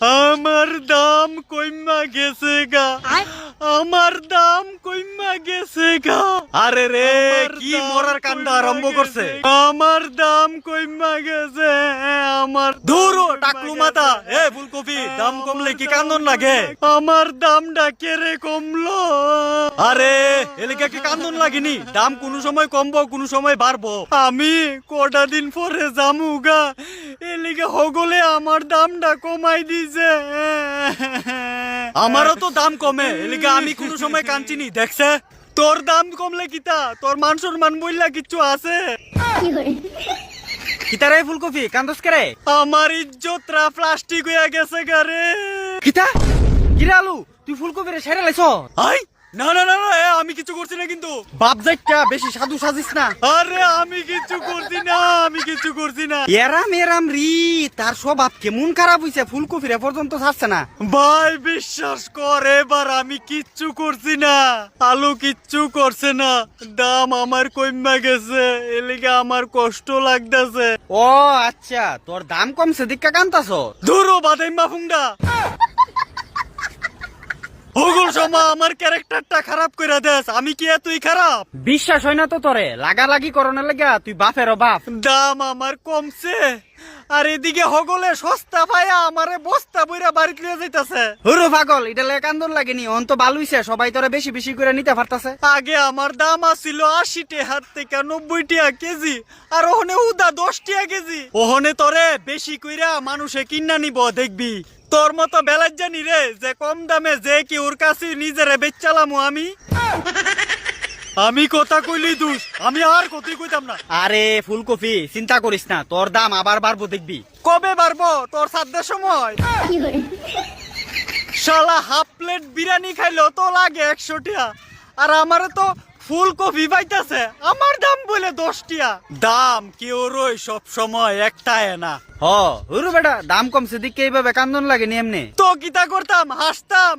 আমার দাম কইমা গেছে গা, আমার দাম কইমা গেছে গা। আরে রে কি মরার কান্ডা আরম্ভ করছে। আমার দাম কইমা গেছে, আমার ধুরো টাকলু মাথা। এ ফুলকপি, দাম কমলে কি কান্দন লাগে? আমার দামটা কেরে কমলো? আরে এলাকা কি কান্দন লাগেনি? দাম কোন সময় কমবো কোন সময় বাড়বো। আমি কটা দিন পরে জামুগা, এলিগে হগলে আমার দামটা কমাই দিছে। আমারও তো দাম কমে, এলিগে আমি কোন সময় কাঞ্চিনি দেখছে। তোর দাম কমলে কিতা, তোর মান সম্মান বইলা কিচ্ছু আছে? কিতারে ফুলকপি কান্দস করে? আমার ইজ্জতরা প্লাস্টিক হইয়া গেছে গারে। কিতা কিরা আলু, তুই ফুলকপিরে ছেড়ে লাইছ? আই না না না না, আমি কিছু করছি না কিন্তু। বাপ যাইটা বেশি সাধু সাজিস না। আরে আমি কিছু করছি না, আমি কিছু করছি না। এরাম এরাম রি, তার স্বভাব কেমন খারাপ হইছে, ফুলকপিরে পর্যন্ত ছাড়ছে না। ভাই বিশ্বাস কর, এবার আমি কিচ্ছু করছি না। আলু কিচ্ছু করছে না। দাম আমার কইমা গেছে, এলিগে আমার কষ্ট লাগতেছে। ও আচ্ছা, তোর দাম কমছে দিক্কা কান্তাছ? ধুরো বাদাইমা ফুংডা, ওগুল সমা আমার ক্যারেক্টারটা খারাপ কইরা দেস। আমি কি এতই খারাপ? বিশ্বাস হয় না তো তোরে, লাগালাগি করনের লাগা তুই বাপেরও বাপ। দাম আমার কমছে, আর এদিকে হগলে সস্তা পায়া আমারে বস্তা বইরা বাড়িতে লিয়ে যাইতাছে। হুরু পাগল, এটা লাগে কান্দন লাগেনি, অন্ত ভালো হইছে, সবাই তোরে বেশি বেশি করে নিতে পারতাছে। আগে আমার দাম আছিল ৮০ টাকা থেকে ৯০ টাকা কেজি, আর ওহনে উদা ১০ টাকা কেজি। ওহনে তোরে বেশি কইরা মানুষে কিনা নিব, দেখবি। তোর মতো বেলার জানি রে যে কম দামে যে কি ওর কাছে নিজেরে বেচালামু আমি। আমি কথা কইলি দুষ, আমি আর কথাই কইতাম না। আরে ফুলকপি চিন্তা করিস না, তোর দাম আবার বাড়বো দেখবি। কবে বাড়বো? তোর সাধ্যের সময়। শালা হাফ প্লেট বিরিয়ানি খাইলেও তো লাগে ১০০ টাকা, আর আমারে তো ফুলকপি পাইতাছে আমার দাম বলে ১০ টাকা। দাম কেউ রই সব সময় একটাই না। হ হুরু বেটা, দাম কমছে দিকে এইভাবে কান্দন লাগেনি এমনি। তো কিতা করতাম, হাসতাম।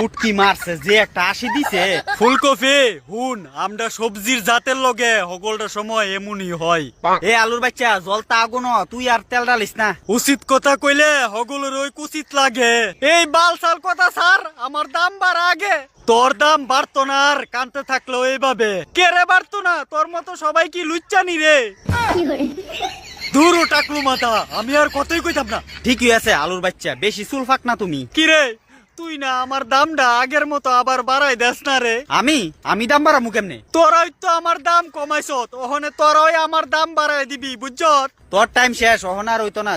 উটকি মারছে যে একটা হাসি দিছে। ফুলকপি হুন, আমরা সবজির জাতের লগে হগলটা সময় এমনই হয়। এ আলুর বাচ্চা, জলটা আগুন, তুই আর তেল ডালিস না। উচিত কথা কইলে হগলের ওই কুচিত লাগে। এই বালসাল কথা স্যার, আমার দাম বাড়া আগে। তোর দাম বাড়তো না আর কানতে থাকলো এইভাবে। কে রে বাড়তো না? তোর মতো সবাই কি লুচ্চানি রে? দূরও টাকলু মাথা, আমি আর কতই কইতাম না। ঠিকই আছে আলুর বাচ্চা, বেশি চুল ফাক না তুমি। কি রে তুই না আমার দামটা আগের মতো আবার বাড়াই দেস না রে? আমি দাম বাড়ামু কেমনে? তোরাই তো আমার দাম কমাইছ, ওখানে তোরাই আমার দাম বাড়াই দিবি, বুঝছত? তোর টাইম শেষ, অহন আর হইতো না।